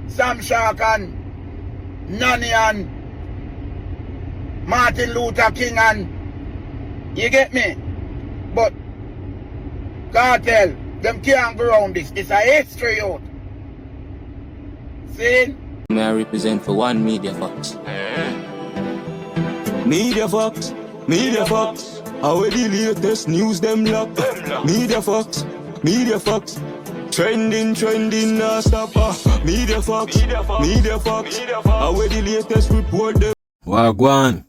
Sam Shark and Nani and Martin Luther King and you get me? But Kartel, them can't go around this. It's a history out. See? May I represent for one Media Fox. Media Fox, Media Fox. How the latest news them lock. Media Fox, Media Fox. Trending, nah stop. Media Fox, Media Fox. How the latest report them. Wagwan.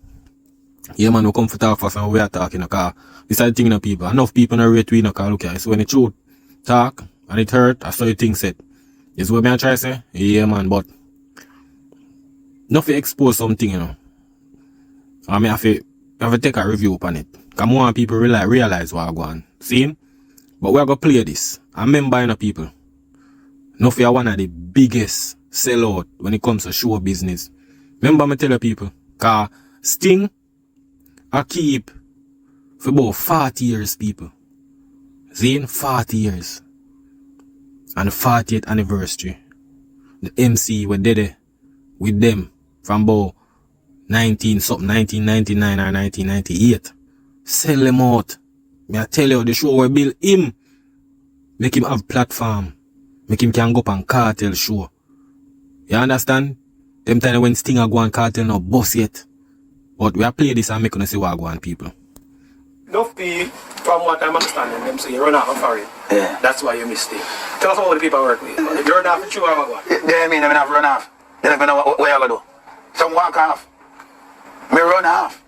Yeah man, we come for talk first and we are talking because this is the thing people. Enough people not rate we no call look here. So when the truth talk and it hurt, I saw the thing said. Is what I try to say? Yeah man, but nothing expose something, you know. I mean, I have to take a review upon it. Because more people realize what I'm going. See? But we're going to play this. I remember, you know, people. Nuffy are one of the biggest sellout when it comes to show business. Remember me tell you people. Because Sting, I keep for about 40 years, people. See? 40 years. And the 40th anniversary. The MC were dead with them from about 1999 or 1998. Sell them out. Me I tell you, the show will build him. Make him have platform. Make him can go up on Kartel show. You understand? Them time when Sting go on Kartel no boss yet. But we are play this and make you see what go on people. Nuffy, from what I'm understanding, them say you run off for it. Yeah. That's why you mistake. Tell us how the people work with. If you run off, it's you have a go. They mean I have run off. They don't even know what I do. Some walk off. Me run off.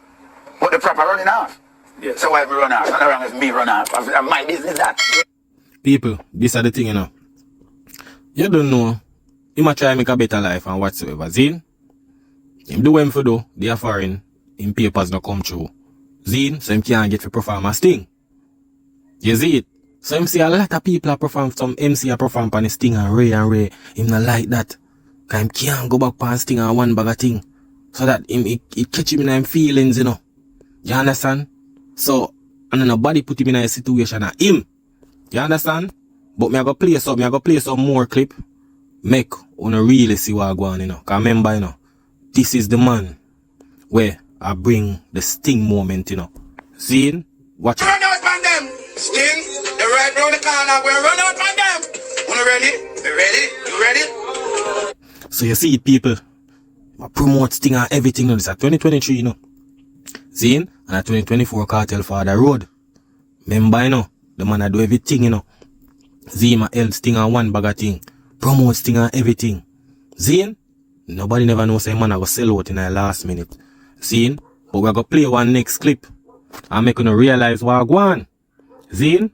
But the proper running off. Yes. So why me run off? Nothing wrong with me run off. My business that. People, this are the thing, you know. You don't know. He might try to make a better life and whatsoever. Zin? Him do him for do. They are foreign. Him papers not come true. Zin? So him can't get for perform a Sting. You see it? So him see a lot of people are perform, some MC are perform on the Sting and Ray. Him not like that. Cause him can't go back on Sting and one bag of thing. So that him, it catch him in him feelings, you know. You understand? So, and then nobody put him in a situation at him. You understand? But me I go play some more clip. Make wanna really see what I go on, you know. Cause remember, you know, this is the man where I bring the Sting moment, you know. See? Watch it. Run out on them! Sting, they're right round the corner. We're run out on them! Wanna ready? You ready? You ready? So you see it, people. I promote Sting and everything. This is 2023, you know. See? And at 2024 Kartel for the road. Remember, you know, the man I do everything, you know. See my help Sting and one bag of thing. Promote Sting and everything. See? Nobody never knows say man I go sell out in the last minute. See? But we're gonna play one next clip. I'm making you realize what I go on. See?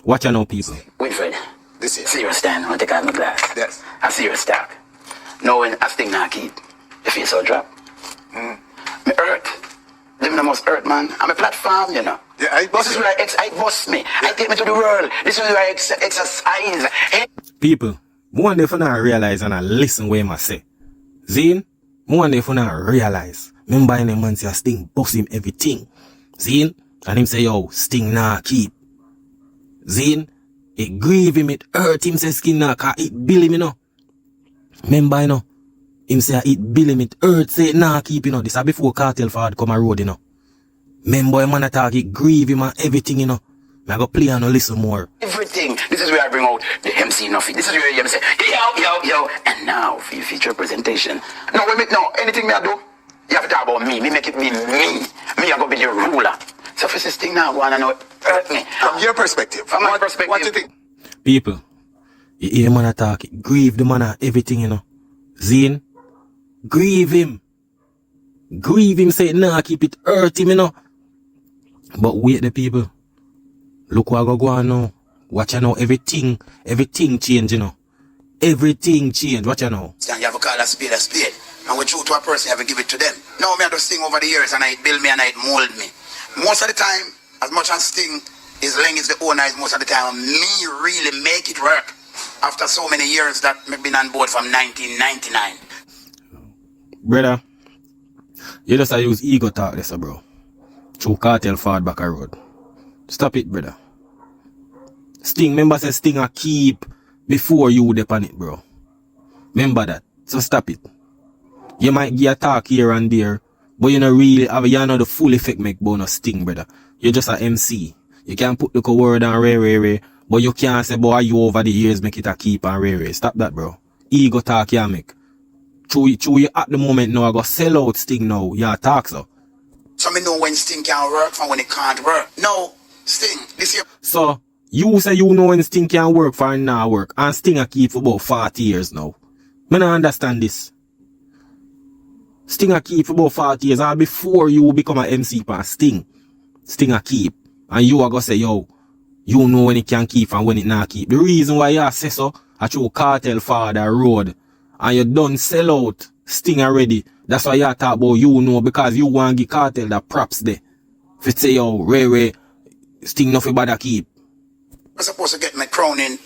Watch out now, people. Winfred, This is serious stand. I want to take out my glass. Yes. A serious talk. Knowing a Sting not keep. The face all drop. Me hurt. Them the most hurt, man. I'm a platform, you know. Yeah, This is where I boss me. I take me to the world. This is where I exercise. People, more than if you not realize and I listen what I say. Zine, more than if you not realize. Remember in the man say Sting boss him everything. Zine, and him say yo, Sting nah keep. Zine, it grieve him, it hurt him, say Sting nah, cause it bill him, you know. Remember, you know, him say it bill him, it hurt, say nah keep, you know. This is before Kartel forward come a road, you know. Remember, man attack, it grieve him and everything, you know. I go play and listen more. Everything. This is where I bring out the MC Nuffy. This is where you say, yo. And now for your feature presentation. No, anything me I do, you have to talk about me. Me make it me. Me I go be the ruler. So for this thing now, go on and know it hurt me. From your perspective. From my perspective. What do you think? People, you hear man attack, it grieve the man and everything, you know. Zine, grieve him. Grieve him, say nah, keep it hurt him, you know. But wait the people. Look what go on now. Watch you know, everything change, you know. Everything change, watch you know. You have to call a spade a spade. And when you to a person, you have to give it to them. No, me I just sing over the years and it build me and it mold me. Most of the time, as much as Sting is Leng is the owner, most of the time, me really make it work. After so many years that I've been on board from 1999. Brother, you just use ego talk this, bro. Through Kartel forward back a road. Stop it, brother. Sting, remember say Sting a keep before you dip on it, bro. Remember that. So stop it. You might get a talk here and there, but you know really have you know the full effect make bonus sting, brother. You're just a MC. You can put the word on ray, but you can't say, boy, you over the years make it a keep and ray. Stop that, bro. Ego talk you make. True you at the moment now, I go sell out Sting now. Yeah, talk so. So me know when Sting can work and when it can't work. No, Sting, this year. So, you say you know when Sting can work for and not work, and Sting a keep for about 40 years now. Me don't understand this. Sting a keep for about 40 years, and before you become an MC for Sting a keep. And you are gonna say, yo, you know when it can keep and when it not keep. The reason why you say so, I through Kartel father road, and you done sell out Sting already. That's why you talk about you know, because you want to give Kartel the props there. If it say, yo, Ray, Sting Nuffy bother keep. I'm supposed to get my crown in.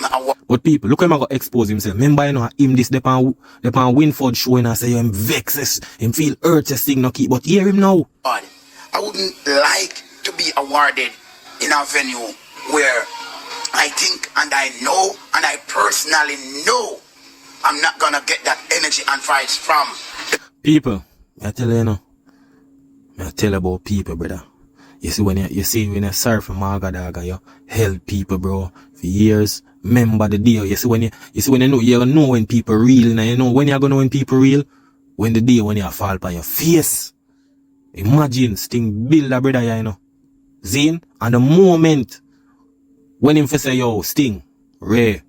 But people, look him I go expose himself. Remember, you know, him this depan Winford show and I say him vexes, him feel hurt Sting no keep. But hear him now. I wouldn't like to be awarded in a venue where I think and I know and I personally know I'm not gonna get that energy and vibes from. People, I tell you, I tell about people, brother. You see when you serve for Marga Daga, you help people, bro, for years. Remember the deal. You see when you know when people real, and you know when you're gonna know when people real, when the day when you fall by your face. Imagine Sting build a brother, you know. Zine, and the moment when him for say, yo, Sting, Ray,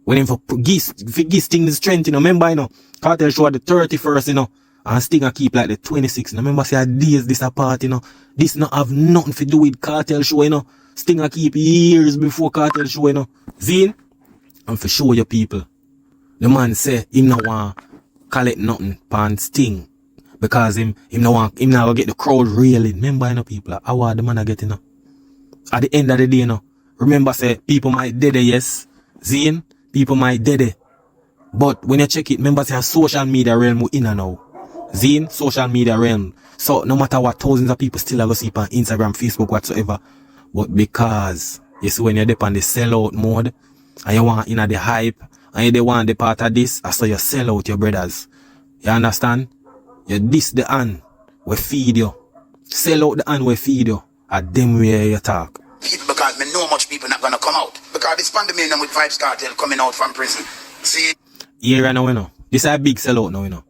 when him for give Sting the strength, you know, remember, you know, Kartel show the 31st, you know, and Sting a keep like the 26th. You know, remember, say, days this apart, you know, this not have nothing to do with Kartel show, you know, Sting a keep years before Kartel show, you know, Zine, and for show your people, the man say, him no want collect nothing pan Sting. Because him now get the crowd reeling. Remember, you know, people, how the man are getting, you know. At the end of the day, you know, remember, say, people might dead, yes. Zine, people might dead. But when you check it, remember, say, social media realm we in and now. Zine, social media realm. So, no matter what, thousands of people still are going to see on Instagram, Facebook, whatsoever. But because, you see, when you're on the sellout mode, and you want in the hype, and you want the part of this, so you sell out your brothers. You understand? You diss the hand, we feed you. Sell out the hand, we feed you. At them way you talk. Because me know much people not gonna come out. Because this pandemic with vybzkartel coming out from prison. See? Here now, you know. This is a big sellout now, you know.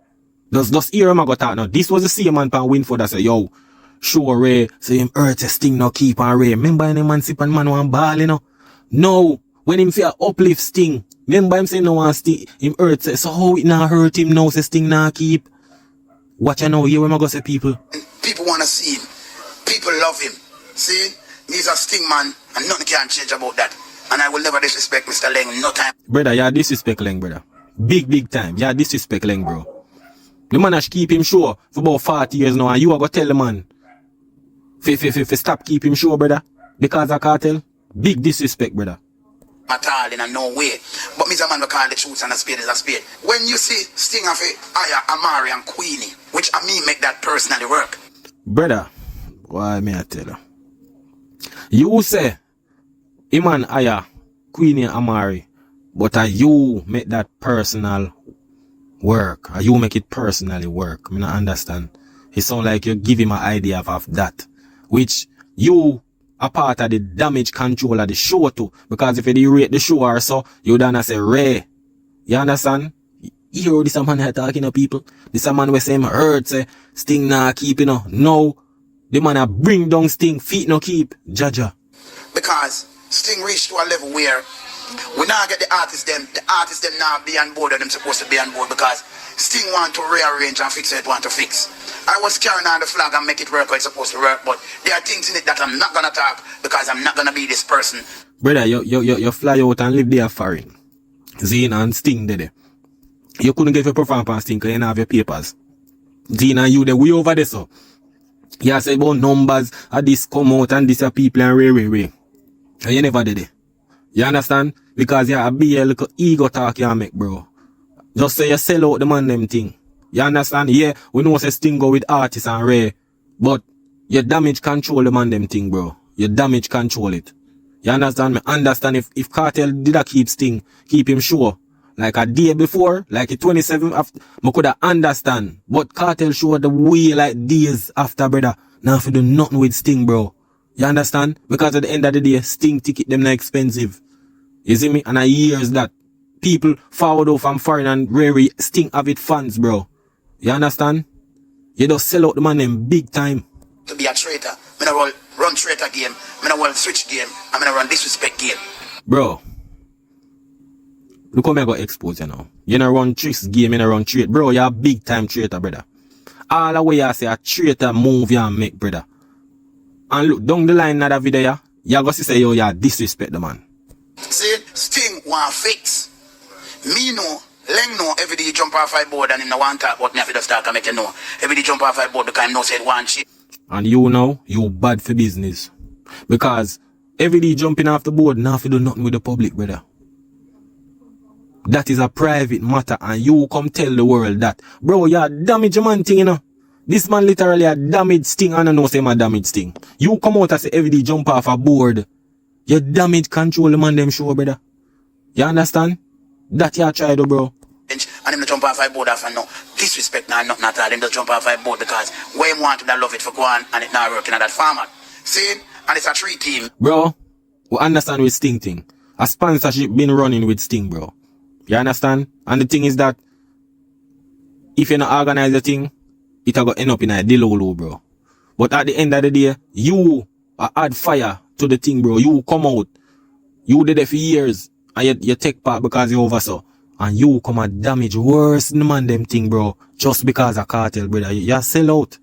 Just hear him I got talk now. This was the same man pan Winford that say, yo, sure Ray, say him hurt Sting no keep on Ray. Remember him man sip and man one ball, you know? No, when him feel uplift Sting. Remember him say no one Sting, him hurt, so how it not hurt him now, say Sting not keep? Watch you know, here when I go say people. People want to see him. People love him. See? He's a Sting man and nothing can change about that. And I will never disrespect Mr. Leng, no time. Brother, yeah, disrespect Leng, brother. Big time. Yeah, disrespect Leng, bro. The man has keep him sure for about 40 years now and you are going to tell the man. Stop keep him sure, brother. Because of Kartel. Big disrespect, brother. At all, in a no way. But Mr. Man will call the truth and a spade is a spade. When you see Sting of Aya, Amari and Queenie, which I mean make that personally work. Brother, why may I tell you? You say, Iman Aya, Queenie and Amari, but you make that personal work. You make it personally work. I mean, I understand. It sounds like you give him an idea of that. Which you a part of the damage control of the show too. Because if you rate the show or so, you don't say Ray. You understand? You hear this man here talking to people. This man we say him hurt, say Sting not keep, you know. No. The man a bring down Sting, feet no keep. Jaja. Because Sting reached to a level where we now get the artists them now be on board and them supposed to be on board because Sting want to rearrange and fix it want to fix. I was carrying on the flag and make it work how it's supposed to work, but there are things in it that I'm not gonna talk because I'm not gonna be this person. Brother, you fly out and live there foreign. Zine and Sting there. You couldn't get your performance on Sting because you don't have your papers. Zine and you there way over there so. You say about numbers, this come out and this are people and Ray. And you never did it. You understand? Because you have a little ego talk you make, bro. Just say you sell out the man them thing. You understand? Yeah, we know say Sting go with artists and Ray. But you damage control the man them thing, bro. You damage control it. You understand me? Understand if Kartel did a keep Sting, keep him sure. like a day before, like the 27th after, I could have understand. But Kartel show the way like days after, brother. Now if you do nothing with Sting, bro. You understand? Because at the end of the day, Sting ticket them not expensive. You see me? And I hears that people forward off from foreign and rare Sting have it fans, bro. You understand? You just sell out the man them big time. To be a traitor. Me no run traitor game. Me no run switch game. I me no run disrespect game. Bro. Look how me got exposed, you know. You no run tricks game, you no run traitor. Bro, you're a big time traitor, brother. All the way I say a traitor move you make, brother. And look, down the line of the video, you go say, yo, you disrespect the man. See, Sting want fix. Me know, Leng know every day he jump off my board and him no want talk, but me have to just talk and make you know. Every day jump off my board because him no said one shit. And you know, you bad for business. Because every day jumping off the board, now if you do nothing with the public, brother. That is a private matter and you come tell the world that, bro, you damage a man thing, you know. This man literally a damage Sting and I know say my damage Sting. You come out and say every day jump off a board. You damage control the man them show, brother. You understand? That you try to, bro. And him no jump off my board after no disrespect now, nothing at all. Him just jump off my board because where him want to love it for go on and it not working at that format. See? And it's a 3 team. Bro, we understand with Sting thing. A sponsorship been running with Sting, bro. You understand? And the thing is that if you not organize the thing, it'll go end up in a delolo, bro. But at the end of the day, you add fire to the thing, bro. You come out. You did it for years. And you take part because you oversaw. And you come and damage worse than the man them thing, bro. Just because of Kartel, brother. You sell out.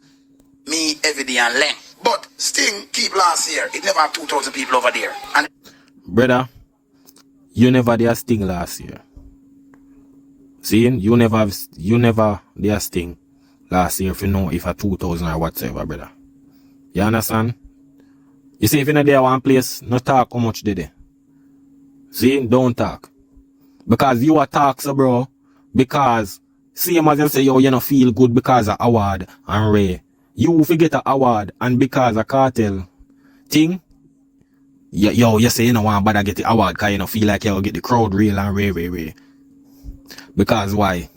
Me every day and Leng. But Sting keep last year. It never have 2,000 people over there. And brother, you never did Sting last year. See, you never did Sting last year if you know if a 2,000 or whatever, brother. You understand? You see, if you're not there one place, no talk how much did they. See, don't talk. Because you are talk, so bro. Because, same as you say, yo, you don't feel good because of award and Ray. You forget an award and because of Kartel thing, yo, you say you don't want to get the award because you don't feel like you'll get the crowd real and Ray. Because why?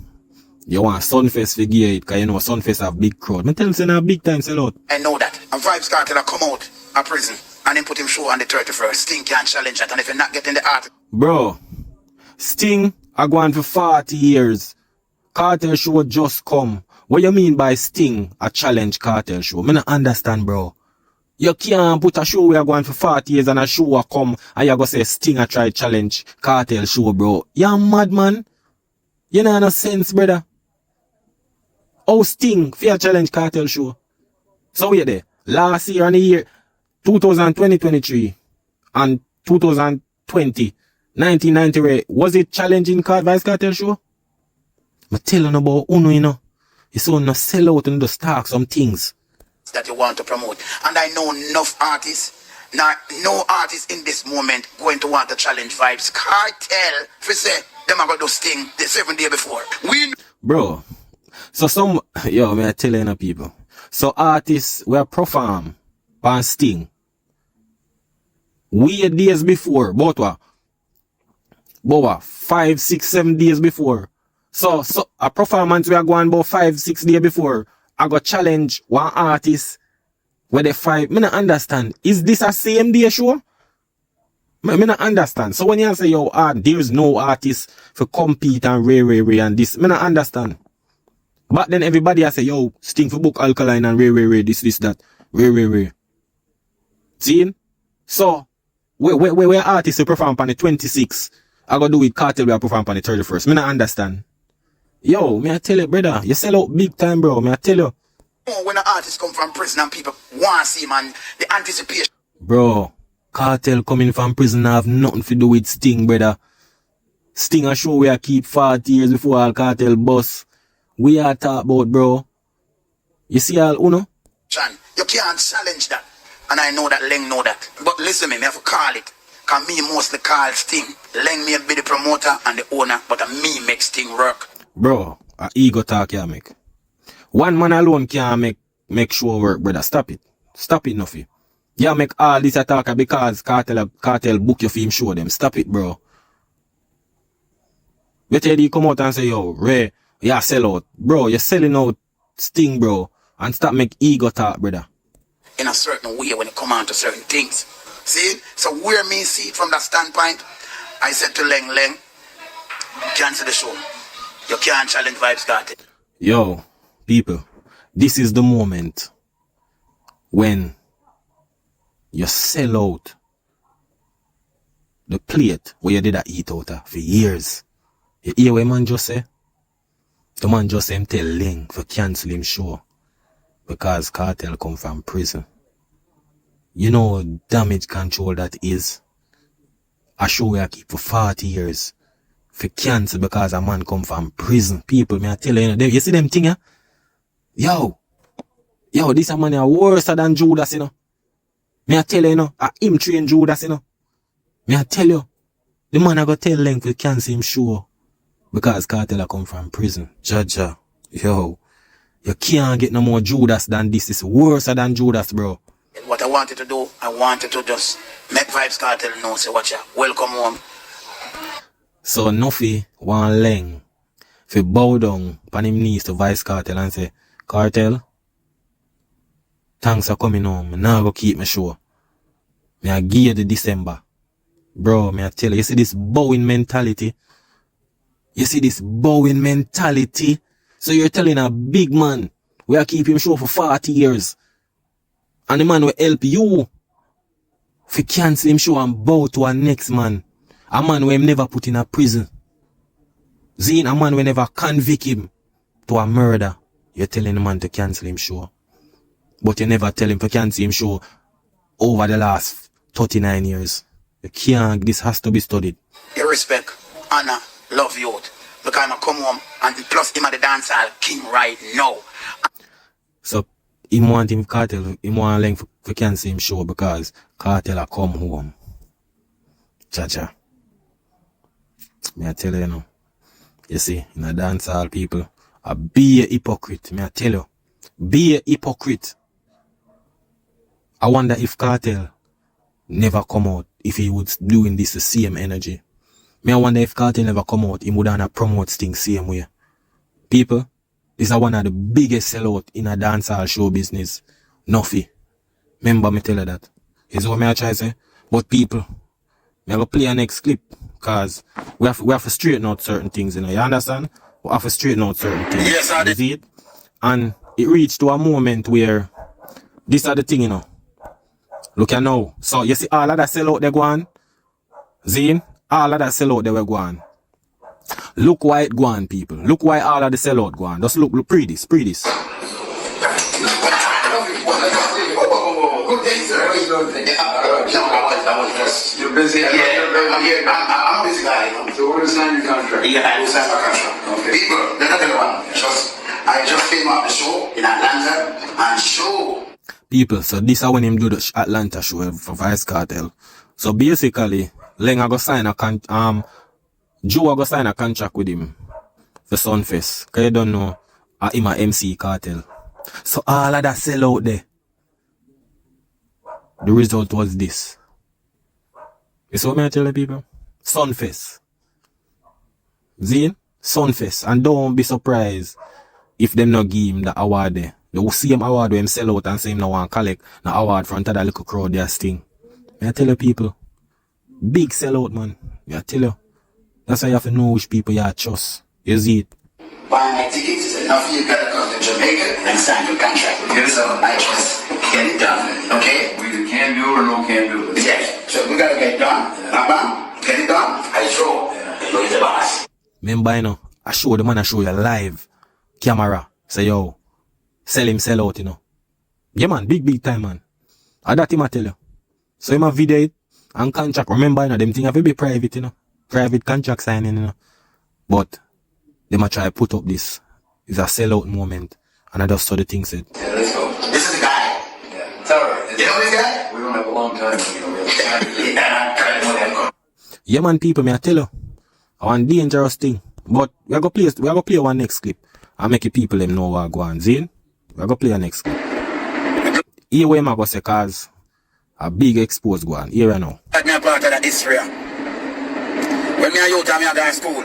You want Sunfest to get it because you know Sunfest have big crowd. I tell you, say now big time sell out. I know that. And vybzkartel come out of prison and then put him show on the 31st. Sting can't challenge that. And if you're not getting the art. Bro, Sting are going for 40 years. Kartel show just come. What you mean by Sting a challenge Kartel show? I don't understand, bro. You can't put a show where you're going for 40 years and a show will come and you're going to say Sting a try challenge Kartel show, bro. You're mad, man. You know no sense, brother. Oh, Sting, fair challenge Kartel show. So we there. Last year and the year 2020-23 and 2020, 1990, was it challenging vybzkartel show? I tell you about Uno, you know. It's on to sell out and just talk some things that you want to promote. And I know enough artists, no artist in this moment going to want to challenge vybzkartel. If we say, them are going to Sting the 7 days before. Bro, so some, yo, me I tell you people. So artists were perform on Sting. We days before, but what? 5, 6, 7 days before. So a performance we are going about 5, 6 days before. I got challenge one artist where they 5. Me not understand. Is this a same day show? Me not understand. So when you say yo, there's no artist for compete and Ray and this, me not understand. But then everybody I say yo, Sting for book Alkaline and Ray this that Ray. See? So where artists to perform on the 26th, I gotta do with Kartel we perform on the 31st. Me not understand. Yo, me I tell you, brother, you sell out big time, bro. Me I tell you. When an artist come from prison and people want to see him and the anticipation. Bro, Kartel coming from prison have nothing to do with Sting, brother. Sting a show where I keep 40 years before all Kartel boss. We are talk about, bro. You see all Uno? You can't challenge that. And I know that Leng know that. But listen me have to call it. Cause me mostly call Sting. Leng may be the promoter and the owner, but me make Sting work. Bro, a ego talk can't make. One man alone can't make show work, brother. Stop it. Stop it, Nuffy. You make all this attack because Kartel book your film show them. Stop it, bro. Better you come out and say, yo, Ray, you sell out. Bro, you're selling out Sting, bro. And stop make ego talk, brother. In a certain way when it come on to certain things. See? So where me see it from that standpoint, I said to Leng, cancel the show. You can't challenge Vybz Kartel. Yo, people, this is the moment when you sell out the plate where you did eat out of for years. You hear what man just say? The man just say him tell Leng for cancel him show because Kartel come from prison. You know damage control that is. A show where I keep for 40 years for cancel because a man come from prison. People, me I tell you, you see them thing, yeah? Yo, this a man is worse than Judas, you know. Me I tell you, you know, him train Judas, you know. Me I tell you, the man I go tell Leng for cancel him show because Kartel a come from prison. Jaja, yo, you can't get no more Judas than this. It's worse than Judas, bro. What I wanted to do, I wanted to just make Vybz Kartel know, say, watch ya, welcome home. So Nuffy want Leng fi bow down on him knees to Vybz Kartel and say, Kartel, thanks for coming home. Me now go keep me show. Me I give you the December. Bro, me I tell you see this bowing mentality? You see this bowing mentality? So you're telling a big man, we are keep him show for 40 years. And the man will help you if you cancel him show and bow to a next man. A man who him never put in a prison. Zine, a man who never convict him to a murder. You're telling the man to cancel him show. But you never tell him to cancel him show over the last 39 years. You can't, this has to be studied. You respect, honor, love youth. Because I come home and plus him at the dancehall king right now. So him want him Kartel, him want Leng for cancel him show because Kartel a come home. Cha-cha. Me I tell you, you know. You see, in a dancehall people, be a hypocrite. Me I tell you. Be a hypocrite. I wonder if Kartel never come out, if he would doing this the same energy. Me I wonder if Kartel never come out, he would have promote things same way. People, this is one of the biggest sellout in a dancehall show business. Nuffy. Remember me tell you that. Is what me I try to say. But people, me I go play a next clip. Cause we have to straighten out certain things, you know. You understand? We have to straighten out certain things. Yes, I you see it? And it reached to a moment where this are the thing, you know. Look at now. So you see all of that sell out they go on. Zine, all of that sell out they were go on. Look why it go on, people. Look why all of the sell out go on. Just look pre this. Good day, sir. You're busy? Yeah, I'm here. I'm a busy guy. So where to sign your contract? Yeah, I will sign my contract. Okay. People, they're not the one. I just came off the show in Atlanta and show. People, so this is when him do the Atlanta show for Vybz Kartel. So basically, Leng I go sign a Joe I go sign a contract with him for Sunfest. Cause you don't know him a MC Kartel. So all of that sell out there. The result was this. You see what I tell the people? Sunfest. Zine? Sunfest. And don't be surprised if them not give him the award there. The same award where him sell out and say him no want collect the award front of that little crowd there Sting. I tell you people, big sellout man. I tell you. That's why you have to know which people you trust. You see it. Buy my tickets, it's enough you gotta come to Jamaica and sign your contract. Yes, So I just get it done, okay? We either can do it or no can do it. Yes. So we gotta get it done. Bam, get it done. I show. You is the boss. Remember, you know, I show the man I show you live camera. Say, yo, sell him, sell out, you know. Yeah, man, big time, man. And that him I tell you. So him a video it and contract. Remember, you know, them thing have to be private, you know. Private contract signing, you know. But they might try to put up this. It's a sellout moment. And I just saw the thing said. Yeah, let's go. This is the guy. Yeah. It's alright. You know this guy? We don't have a long time, you know, we have time. Yeah, Yeah, man, people, me I tell you. I want dangerous thing. But we are going to play one next clip. And make the people them know what go on. Zine? We are going to play a next clip. Here where I go say cause a big expose go on. Here I know. Let me a part of the history. When me and you time me I go to school.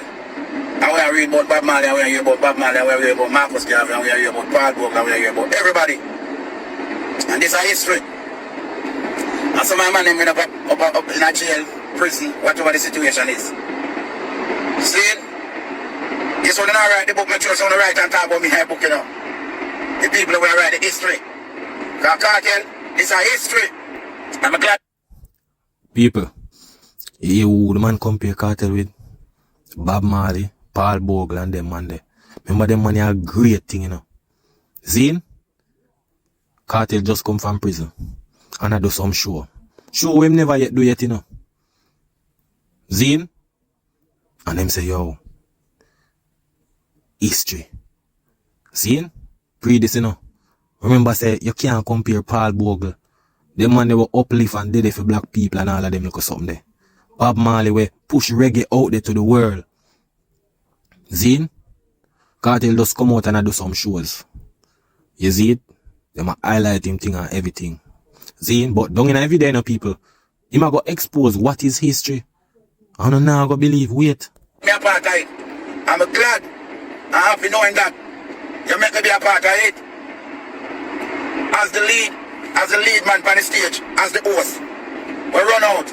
And we are reading about Bob Marley, and we are hearing about Bob Marley, and we are hearing about Marcus Garvey, and we are hearing about Paul Bogle, and we are hearing about everybody. And this is history. And some of my man up in a jail, prison, whatever the situation is. See? This one I write the book, make sure someone write and talk about me here book, you know. The people who write the history. Kartel, it's a history. I'm glad. People, you who the man compare Kartel with Bob Marley, Paul Bogle and them man there. Remember them man are great thing, you know. Zine, Kartel just come from prison. And I do some show. Show him never yet do yet, you know. Zine, and them say, yo, history. Zine, read this, you know. Remember say, you can't compare Paul Bogle. Them man they were uplift and did it for black people and all of them look something there. Bob Marley we push reggae out there to the world. Zine, Kartel just come out and I do some shows. You see it? Them a highlight him thing and everything. Zine, but don't in every day no people. Him a go expose what is history. I don't know go believe, wait. Me a part of it. I'm glad and happy knowing that you make me be a part of it. As the lead man on the stage, as the host. We run out,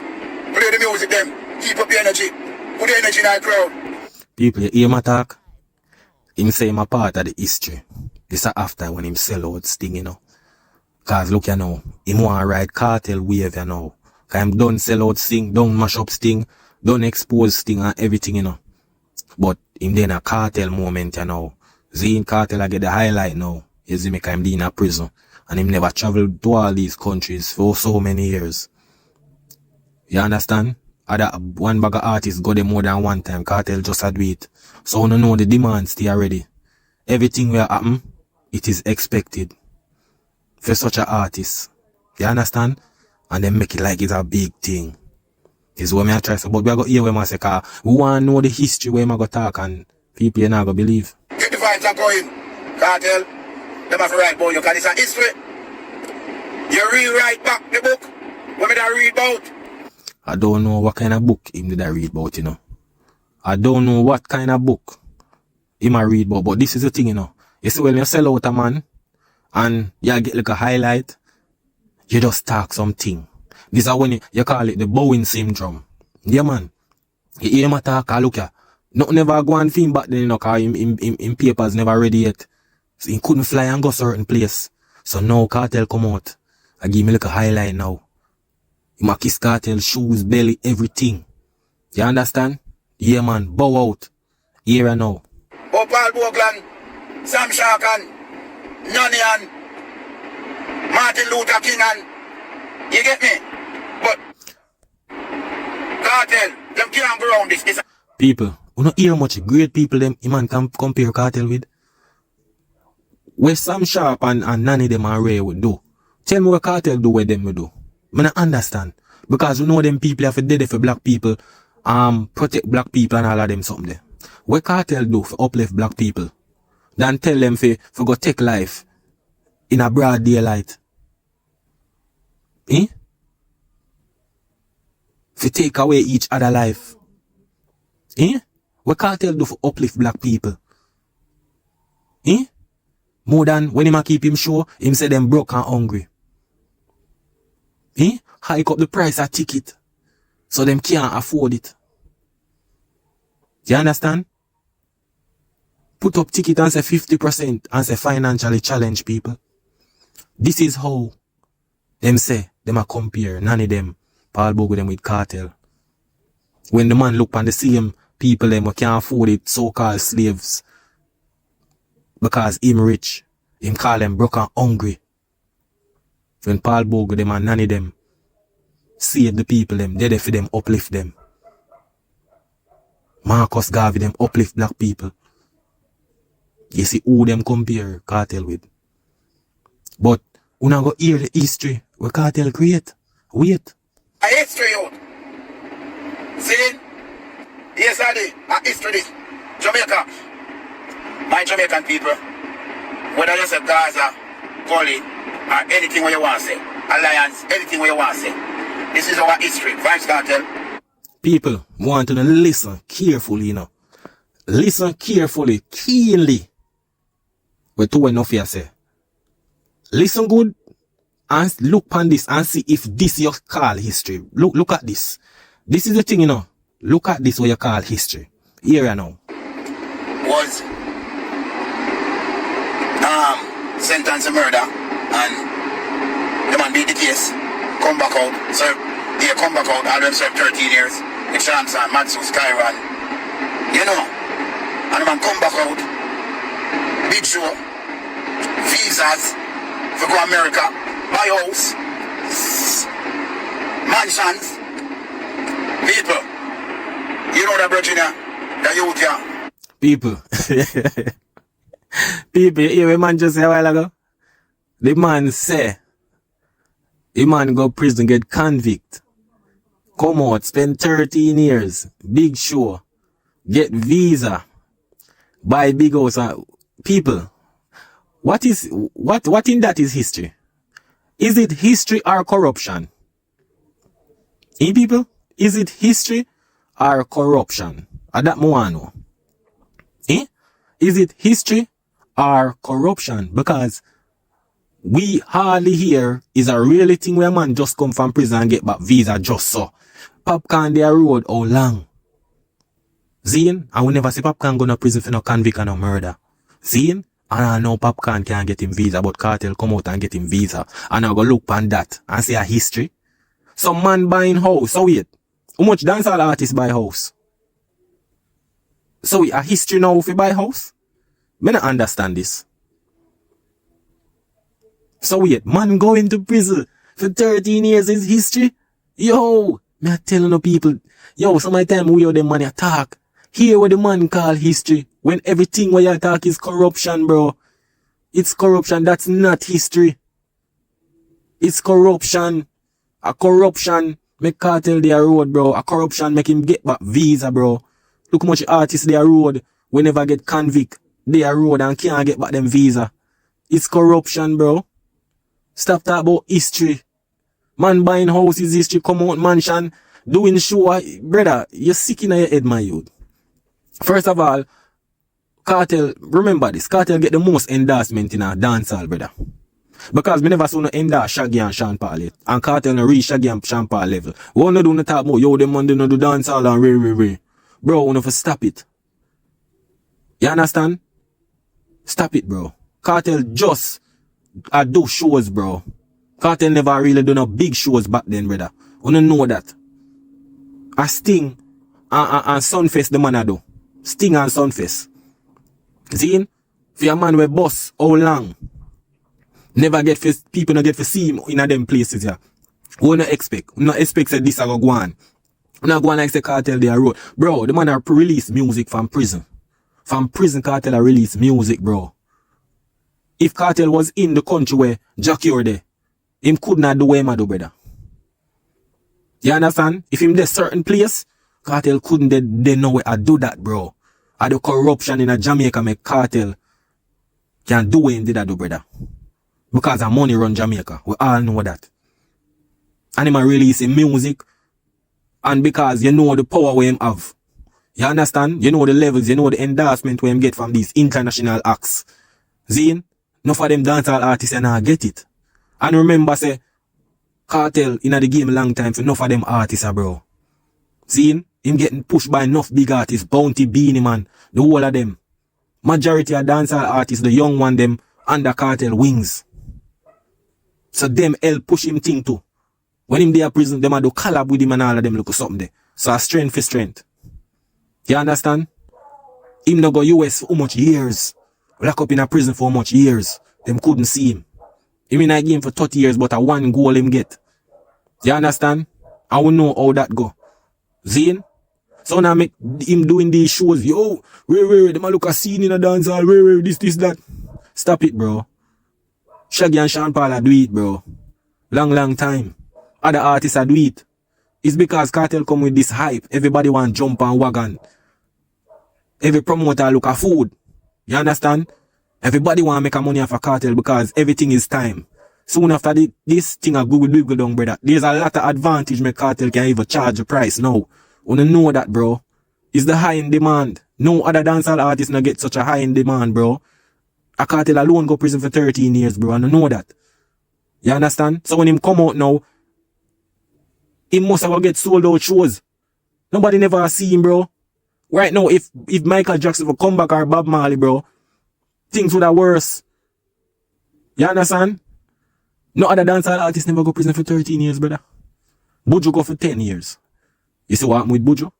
play the music them, keep up the energy, put the energy in our crowd. People, you hear my talk? Him say him a part of the history. This is after when him sell out Sting, you know. Cause look you know, him want to ride Kartel wave, you know. Cause him done sell out Sting, done mash up Sting, done expose Sting and everything, you know. But him then a Kartel moment, you know. Zine Kartel I get the highlight now. You see me, cause him in a prison. And him never traveled to all these countries for so many years. You understand? Other one bag of artists go there more than one time. Kartel just a do it. So you know the demands stay already. Everything will happen, it is expected. For such an artist. You understand? And then make it like it's a big thing. This is what I try to say. But we are going to hear what I say. Cause we want to know the history where I go talk and people are not going to believe. Get the vibes are going. Kartel. Them have to write about you because it's a history. You rewrite back the book. What did I read about? I don't know what kind of book him did I read about, you know. I don't know what kind of book him I read about, but this is the thing, you know. You see when you sell out a man and you get like a highlight, you just talk something. This is when you call it the Bowen syndrome. Yeah man. You hear him talk, look ya. Nothing never go on film back then, you know, cause him papers never ready yet. So he couldn't fly and go certain place. So now Kartel come out. I give me like a highlight now. He ma kiss Kartel, shoes, belly, everything. You understand? Yeah man, bow out. Here and now. Oh Paul Bogle, Sam Sharkan, Nonny and Martin Luther King and you get me? But Kartel, them can't go around this. It's people, you know hear much great people them man can compare Kartel with? Where Sam Sharp and Nanny them and Ray would do. Tell me what Kartel do what them would do. I don't understand. Because you know them people have to dead for black people, protect black people and all of them something there. What Kartel do for uplift black people? Then tell them for go take life in a broad daylight. Eh? For take away each other life. Eh? What Kartel do for uplift black people? Eh? More than when him keep him show, him say them broke and hungry. Eh? Hike up the price of ticket. So them can't afford it. You understand? Put up ticket and say 50% and say financially challenge people. This is how them say, them a compare, none of them, Paul Bogle them with Kartel. When the man look on the same people them who can't afford it, so-called slaves, because him rich, him call them broke and hungry. When Paul Bogle them and none of them save the people them, they there for them, uplift them. Marcus Garvey them uplift black people. You see who them compare Kartel with. But we not go hear the history where Kartel create. Wait. a history out. See? Yes, I did. A history this. Jamaica. My Jamaican people. Whether you say Gaza, Gully, or anything what you want to say. Alliance, anything what you want to say. This is our history. Vybzkartel. People want to listen carefully, you know. listen carefully, keenly. What to Nuffy say. Listen good and look on this and see if this you call history. Look at this. This is the thing, you know. Look at this what you call history. Here you know. Was sentenced to murder and the man beat the case, come back out, serve, they come back out, all them serve 13 years, the Chanson, Matsu, Skyron, you know, and the man come back out, big show, visas, for go America, buy house, mansions, people, you know that Virginia, the youth here. People. People, you hear what man just say a while ago? The man say, the man go prison, get convict, come out, spend 13 years, big show, get visa, buy big house. People, what in that is history? Is it history or corruption? In people, is it history or corruption? That mo want know. Eh? Is it history or corruption? Because we hardly hear is a really thing where man just come from prison and get back visa just so. Popcorn their road how long? Zine? And we never see Popcorn go to prison for no convict and no murder. Zine? And I know Popcorn can't get him visa, but Kartel come out and get him visa. And I go look on that and see a history. Some man buying house. So wait. How much dancehall artists buy house? So a history now if you buy house? Me not understand this. So wait, man going to prison for 13 years is history? Yo, me a telling the people, yo, some of the time we hear them money attack. Hear what the man call history. When everything what you attack is corruption, bro. It's corruption, that's not history. It's corruption. A corruption make Kartel their road, bro. A corruption make him get back visa, bro. Look how much artists their road we never get convict. Their road and can't get back them visa. It's corruption, bro. Stop talking about history. Man buying house is history. Come out mansion. Doing show. Brother, you're sick in your head, my youth. First of all, Kartel, remember this. Kartel get the most endorsement in our dancehall, brother. Because we never saw no endorse Shaggy and Sean Paul yet. And Kartel no reach Shaggy and Sean Paul level. We wanna do no talk more. Yo, them man do no do dancehall and re. Bro, we wanna stop it. You understand? Stop it, bro. Kartel just do shows, bro. Kartel never really do no big shows back then, brother. We don't know that. A Sting and Sunfest the man a do. Sting and Sunfest. See? For a man with boss, how long? Never get for, people not get to see him in a them places, yeah. We not expect. We not expect that this a go on. We not go on like say Kartel they a road. Bro, the man a release music from prison. From prison, Kartel a release music, bro. If Kartel was in the country where Jackie were there, him could not do what him a do, brother. You understand? If him there certain place, Kartel couldn't they know where I do that, bro. And the corruption in a Jamaica make Kartel can do what him did I do, brother. Because the money run Jamaica. We all know that. And him a release music. And because you know the power we him have. You understand? You know the levels, you know the endorsement we him get from these international acts. Zine? Enough of them dancehall artists and I get it. And remember say, Kartel in the game a long time for enough of them artists, bro. Zine? Him getting pushed by enough big artists, Bounty, Beanie Man, the whole of them. Majority of dancehall artists, the young one them, under Kartel wings. So them help push him thing too. When him there prison, them a do collab with him and all of them look something there. So a strength for strength. You understand? Him no go US for how much years? Lock up in a prison for how much years? Them couldn't see him. Him in a game for 30 years, but a one goal him get. You understand? I will know how that go. Zine? So now make him doing these shows. Yo, where, them a look a scene in a dancehall. Where, this, that. Stop it, bro. Shaggy and Sean Paul do it, bro. Long time. Other artists do it. It's because Kartel come with this hype. Everybody want jump on wagon. Every promoter look at food. You understand? Everybody want make a money off a Kartel because everything is time. Soon after this thing a Google down, brother. There's a lot of advantage make Kartel can even charge the price now. Wanna know that, bro? It's the high in demand. No other dancehall artist not get such a high in demand, bro. A Kartel alone go prison for 13 years, bro, and I know that. You understand? So when him come out now, he must have get sold out shows. Nobody never see him, bro. Right now, if Michael Jackson would come back or Bob Marley, bro, things would have worse. You understand? No other dancehall artist never go prison for 13 years, brother. Buju go for 10 years. You see what happened with Buju?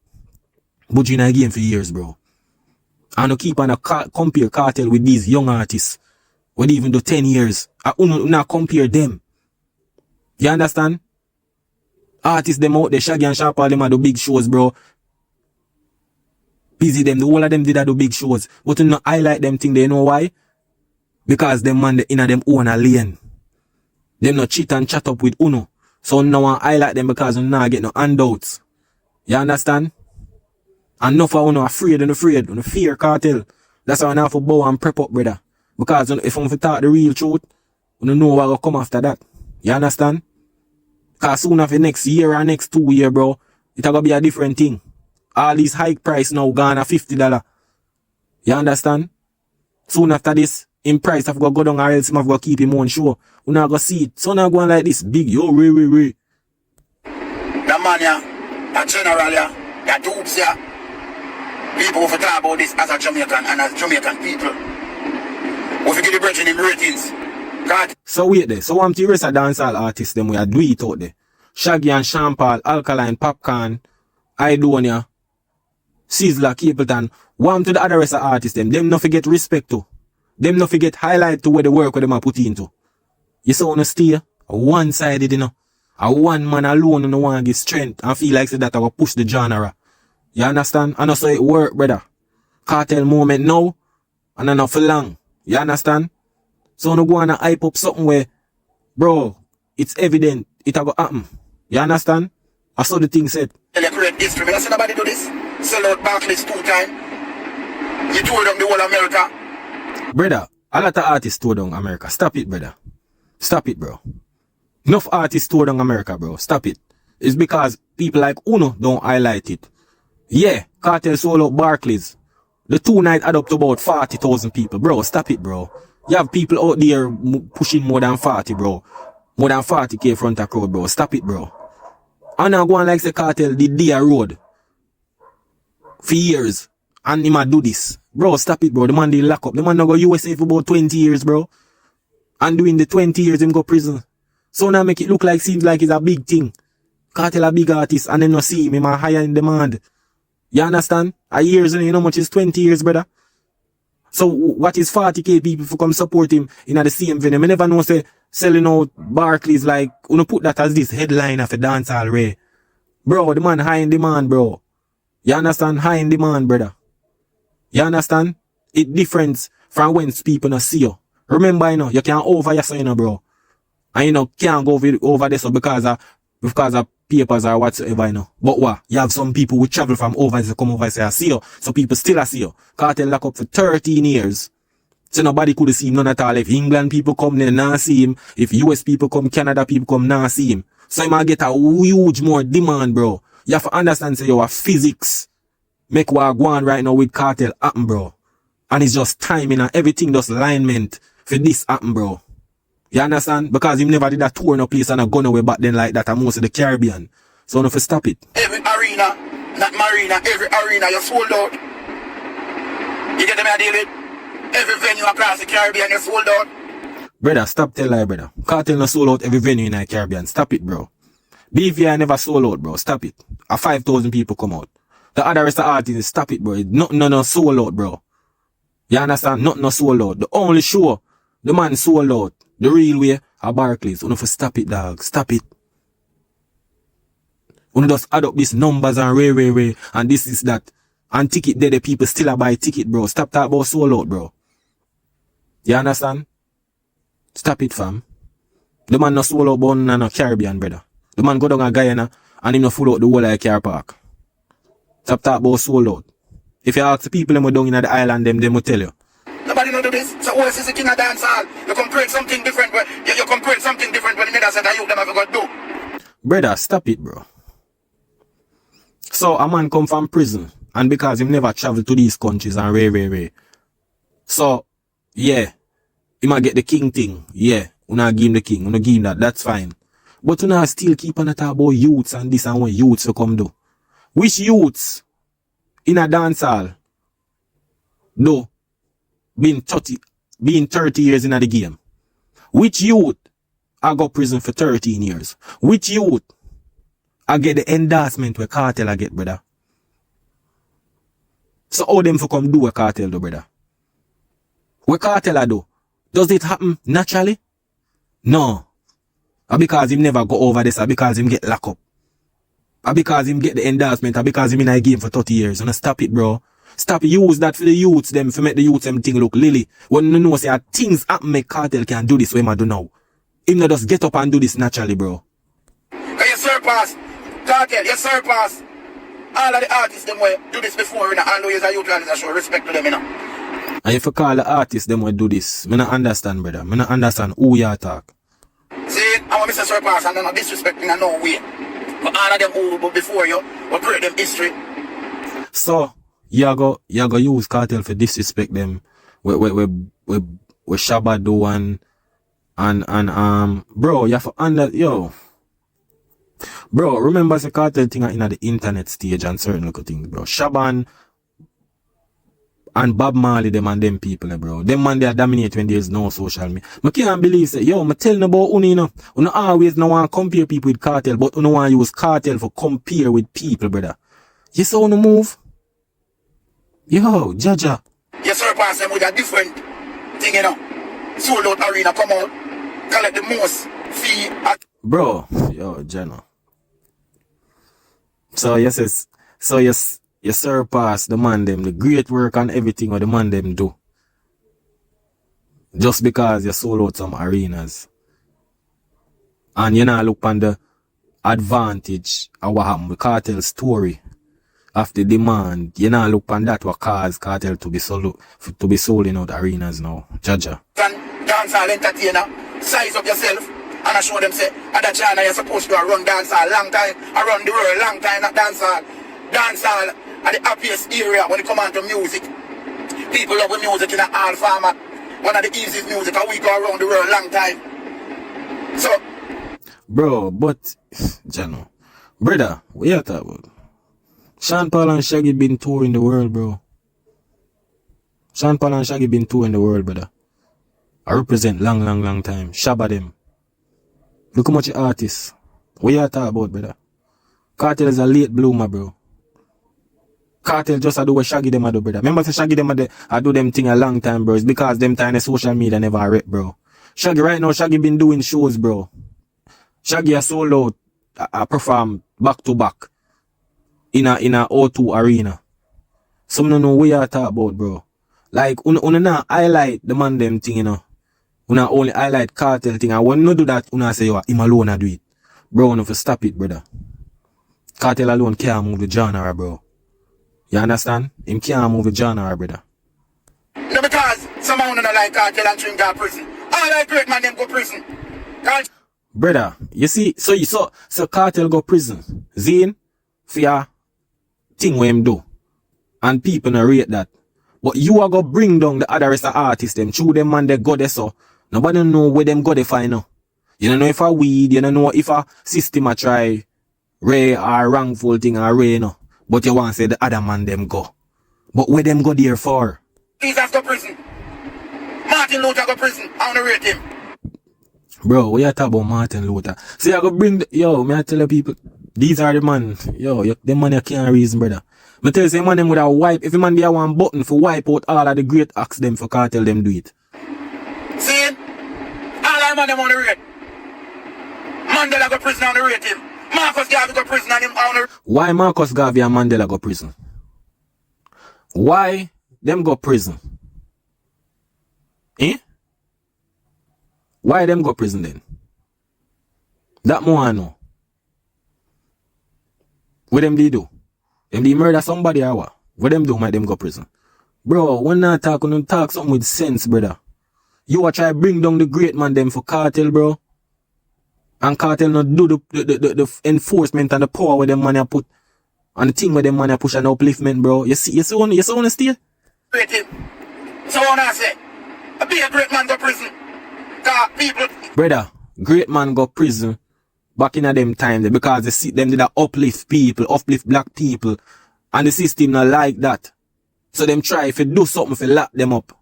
Buju in a game for years, bro. And no keep on compare Kartel with these young artists. Would even do 10 years. I not compare them. You understand? Artists them out there, Shaggy and Sharp, all them are the big shows, bro. Busy them, the whole of them did do big shows. But you not highlight them thing, they know why? Because them man in a them own a lane. Them not cheat and chat up with Uno. So now I highlight them because you not get no handouts. You understand? And enough of Uno afraid. Uno fear Kartel. That's why I have to bow and prep up, brother. Because if I'm to talk the real truth, you know what will come after that. You understand? Because soon after next year or next 2 years, bro, it's going to be a different thing. All these high price now gone at $50. You understand? Soon after this, in price, have to go down or else I have to keep him on show. We're not going to see it. So now going like this, big, yo, re. The man, yeah, general, yeah, that dupes, yeah. People who talk about this as a Jamaican and as Jamaican people. We forget the bridge in the ratings. God. So wait there. So what the rest of dancehall artists them we are do it out there. Shaggy and Sean Paul, Alkaline, Popcorn, Idonia, Sizzler, Capleton. What to the other rest of artists them not forget respect to. Them not forget highlight to where the work where them are put into. You saw on a stay, one-sided, you know. A one man alone who no want to give strength and feel like that I will push the genre. You understand? And also it work, brother. Kartel moment now, and not for long. You understand? So no go on and hype up something where, bro, it's evident it a go happen. You understand? I saw the thing said. They create history. I see nobody do this. Sell out Barclays 2 times. You told them the whole America. Brother, a lot of artists tour down America. Stop it, brother. Stop it, bro. Enough artists tour down America, bro. Stop it. It's because people like Uno don't highlight it. Yeah, Kartel sold out Barclays. The 2 nights add up to about 40,000 people. Bro, stop it, bro. You have people out there pushing more than 40, bro. More than 40k front of crowd, bro. Stop it, bro. And now go on like the Kartel did their road for years. And he might do this. Bro, stop it, bro. The man did lock up. The man now go USA for about 20 years, bro. And during the 20 years, him go prison. So now make it look like, seems like it's a big thing. Kartel a big artist and then no see him a higher in demand. You understand? A years, you know how much is 20 years, brother? So what is 40k people for come support him in the same venue? I never know say selling out Barclays like, you know, put that as this headline of a dancehall ray. Bro, the man high in demand, bro. You understand? High in demand, brother. You understand? It different from when people not see you. Remember, you know, you can't over yourself, you know, bro. And you know, can't go over this because of papers or whatsoever, you know. But what? You have some people who travel from over to come over and say, I see you. So people still see you. Kartel lock up for 13 years. So nobody could see him none at all. If England people come, they not see him. If US people come, Canada people come, not see him. So you might get a huge more demand, bro. You have to understand, say, your physics make what go on right now with Kartel happen, bro. And it's just timing and everything, just alignment for this happen, bro. You understand? Because him never did a tour in a place and a gun away back then like that and most of the Caribbean. So no for stop it. Every arena, not marina, every arena you sold out. You get them I deal with? Every venue across the Caribbean you sold out. Brother, stop tell lie, brother. Kartel no sold out every venue in the Caribbean. Stop it, bro. BVI never sold out, bro. Stop it. 5,000 people come out. The other rest of artists, stop it, bro. Nothing no sold out, bro. You understand? Nothing no sold out. The only show the man sold out the real way are Barclays. You know for stop it, dog. Stop it. You know just add up these numbers and ray. And this is that. And ticket there, the people still buy ticket, bro. Stop talking about sold out, bro. You understand? Stop it, fam. The man no sold out born in a Caribbean, brother. The man go down a Guyana and him no full out the whole of the car park. Stop talking about sold out. If you ask the people them down in the island, them will tell you. Nobody know do this. So who else is the king of dancehall? You come create something different. You come create something different when the nigga said that you them have got to do. Brother, stop it, bro. So a man come from prison And because him never travel to these countries and rare. So, yeah. He might get the king thing. Yeah. Una give him the king. Una give him that. That's fine. But una still keep on talk about youths and this and what youths will come do. Which youths in a dancehall though being 30 years in the game? Which youth I go prison for 13 years? Which youth I get the endorsement where Kartel I get, brother? So how them for come do a Kartel do, brother? What Kartel I do? Does it happen naturally? No. Or because him never go over this, or because him get locked up. Or because him get the endorsement, or because him in a game for 30 years. And stop it, bro. Stop use that for the youths them, for make the youths them thing look lily. When you know say things happen make Kartel can do this way I do now. Him not just get up and do this naturally, bro. You surpass Kartel, you surpass all of the artists them way do this before, you know, and always a youth and show respect to them, you know. And if you call the artists them will do this, I don't understand, brother. I don't understand who you talk. See, I'm a Mr. Surpass and I'm not disrespecting in no way. But all of them who before you will create them history. So you go use Kartel for disrespect them with Shabba do and bro, you have to bro, remember the Kartel thing in the internet stage and certain little things, bro. Shabba and BOB MARLEY, them and them people, bro. Them man, they are dominate when there's no social media. I can't believe, say, yo, I'm telling about Uni, you know. You always no want to compare people with Kartel, but you no want to use Kartel for compare with people, brother. You saw on the move? Yo, Jaja. You surpass them with a different thing, you know. Sold out arena, come out, collect the most fee. Bro, yo, Jano. So, you surpass the man them, the great work and everything what the man them do. Just because you sold out some arenas. And you now look on the advantage of what happened with Kartel's story of the demand. You now look on that what caused Kartel to be sold in out arenas now. Jaja. Dancehall entertainer, size up yourself and I show them say, at China you're supposed to run dancehall long time, around the world long time, not dancehall. Dancehall are the happiest area when it come on to music. People love music in all format. One of the easiest music and we go around the world long time. So bro, but Jano, brother, what you talking about? Sean Paul and Shaggy been touring the world, bro. Sean Paul and Shaggy been touring the world, brother. I represent long time. Shabba them. Look how much artists. What you talking about, brother? Kartel is a late bloomer, bro. Kartel just do what Shaggy them do, brother. Remember say Shaggy them I do them thing a long time, bro. It's because them time the social media never rep, bro. Shaggy right now, Shaggy been doing shows, bro. Shaggy a sold out, I perform back to back in a O2 arena. Some don't know what you talk about, bro. Like una not highlight the man them thing, you know. Una only highlight Kartel thing. And when you do that, una say yo, him alone a do it. Bro, no for stop it, brother. Kartel alone can't move the genre, bro. You understand? Him can't move the genre, brother. no, because someone don't like Kartel and Trim go prison. All like great man them go prison. Brother, you see, so Kartel go prison. Zine, for your thing what him do. And people not rate that. But you are gonna bring down the other rest of artists them. Through them man they go there so. Nobody know where them go they find now. You don't know if a weed, you don't know if a system a try rare or wrongful thing or rare no. But you want to say the other man them go. But where them go there for? He's after prison. Martin Luther go prison. I wanna rate him. Bro, we are talking about Martin Luther. See, I go bring may I tell the people, these are the man. Them man you can't reason, brother. Me tell you, say man them would have wipe. If a man there one button for wipe out all of the great acts them for Kartel them do it. See? All I man them on the rate. Mandela go prison on the rate him. Marcus Garvey go prison on him on the. Why Marcus Garvey and Mandela go prison? Why them go prison? Eh? Why them go prison then? That more I know. What them they do? Them they murder somebody or what? What them do make them go prison? Bro, when I talk something with sense, brother. You a try bring down the great man them for Kartel, bro. And Kartel not do the enforcement and the power where them money put And the thing where them man are push an upliftment, bro. You see wanna stay? Great him. So what I say? Be a great man go prison. Cause people. Brother, great man go prison back in a them time because they see them did a uplift people, uplift black people. And the system not like that. So them try if you do something if you lock them up.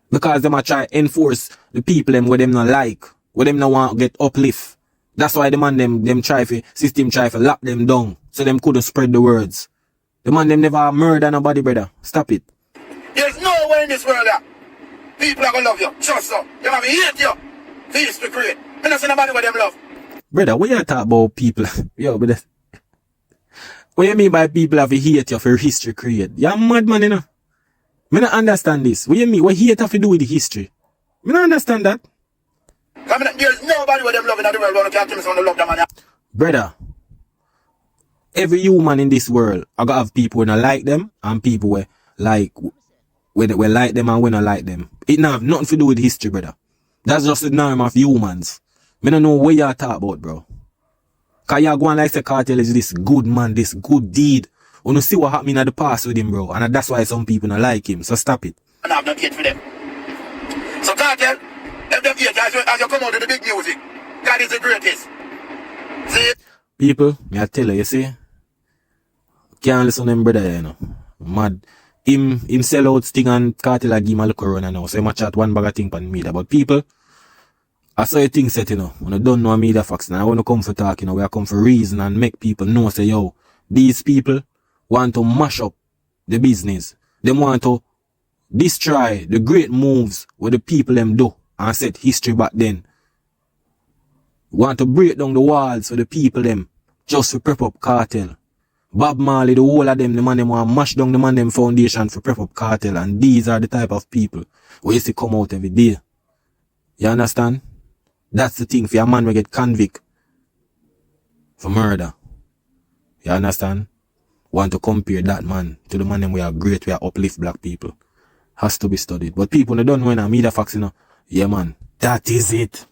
Because them a try enforce the people them where them not like. Where them not want to get uplift. That's why the man them try for system try for lock them down. So them couldn't spread the words. The man them never murder nobody, brother. Stop it. There's nowhere in this world that people are gonna love you. Trust you. They're gonna hate you. Feels to create. I don't see nobody where them love. Brother, what you talk about people? Yo, brother. What you mean by people have to hate you for history create? You're mad man, you know. Me not understand this. What you mean? What hate have to do with the history? Me not understand that. There's nobody where them love in the world who can tell me someone to love them man. Brother, every human in this world, I gotta have people who not like them and people where like them and we not like them. It not have nothing to do with history, brother. That's just the norm of humans. Me don't know what y'all talk about, bro. Cause y'all go on like the Kartel is this good man, this good deed. You see what happened in the past with him, bro. And that's why some people don't like him. So stop it. And I have no hate for them. So Kartel, if them hate as you come out with the big music, God is the greatest. See? People, me I tell you see? Can't listen to them brother, you know. Mad. Him sell out thing and Kartel give him a look around now. So him a chat one bag of thing pan media. But people, I saw a thing set, you know. When I don't know media facts now, I want to come for talk, you know. We are come for reason and make people know, say, yo, these people want to mash up the business. They want to destroy the great moves what the people them do and set history back then. Want to break down the walls for the people them just to prep up Kartel. BOB MARLEY, the whole of them, the man them want to mash down the man them foundation for prep up Kartel. And these are the type of people who used to come out every day. You understand? That's the thing for a man will get convict for murder. You understand? Want to compare that man to the man them we are great, we are uplift black people. Has to be studied. But people they don't know when I media facts, you know. Yeah man, that is it.